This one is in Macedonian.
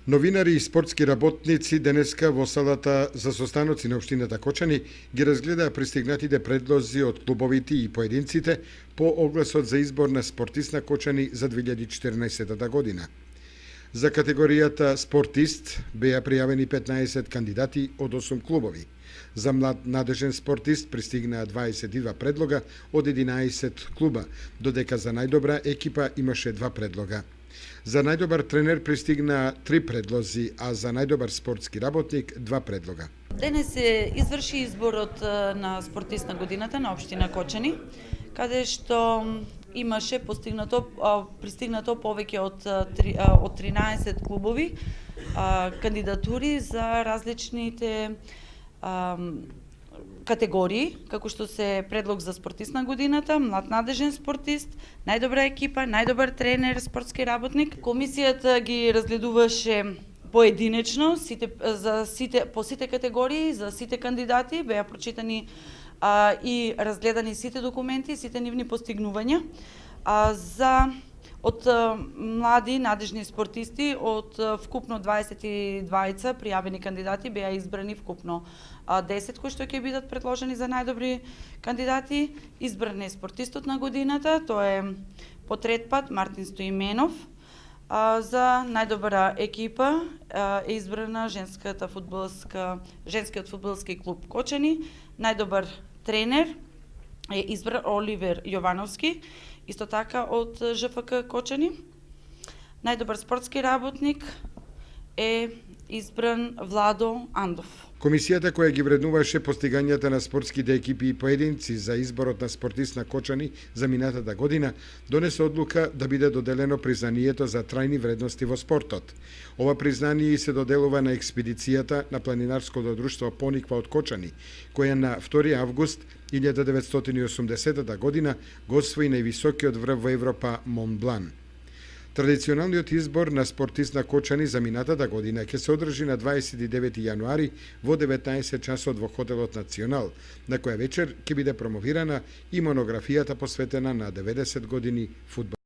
Новинари и спортски работници денеска во салата за состаноци на општината Кочани ги разгледаа пристигнатите предлози од клубовите и поединците по огласот за избор на спортист на Кочани за 2014 година. За категоријата спортист беа пријавени 15 кандидати од 8 клубови. За млад надежен спортист пристигнаа 22 предлога од 11 клуба, додека за најдобра екипа имаше 2 предлога. За најдобар тренер пристигнаа 3 предлози, а за најдобар спортски работник 2 предлога. Денес се изврши изборот на спортист на годината на општина Кочани, каде што имаше пристигнато повеќе од 13 клубови кандидатури за различните категории, како што се предлог за спортист на годината, млад надежен спортист, најдобра екипа, најдобар тренер, спортски работник. Комисијата ги разгледуваше поединечно по сите категории, за сите кандидати, беа прочитани и разгледани сите документи, сите нивни постигнувања. Од млади надежни спортисти, од вкупно 22 пријавени кандидати, беа избрани вкупно 10 кои што ќе бидат предложени за најдобри кандидати. Избран е спортистот на годината, тоа е по трет пат Мартин Стоименов. За најдобра екипа е избрана женскиот фудбалски клуб Кочани. Најдобар тренер е избран Оливер Јовановски, исто така од ЖФК Кочани. Најдобар спортски работник е избран Владо Андов. Комисијата која ги вреднуваше постигањата на спортските екипи и поединци за изборот на спортист на Кочани за минатата година донесе одлука да биде доделено признанието за трајни вредности во спортот. Ова признание се доделува на експедицијата на планинарското друштво Пониква од Кочани, која на 2 август 1980 година го освои највисокиот врв во Европа Монблан. Традиционалниот избор на спортист на Кочани за минатата година ќе се одржи на 29 јануари во 19 часот во хотелот Национал, на која вечер ќе биде промовирана и монографијата посветена на 90 години фудбал.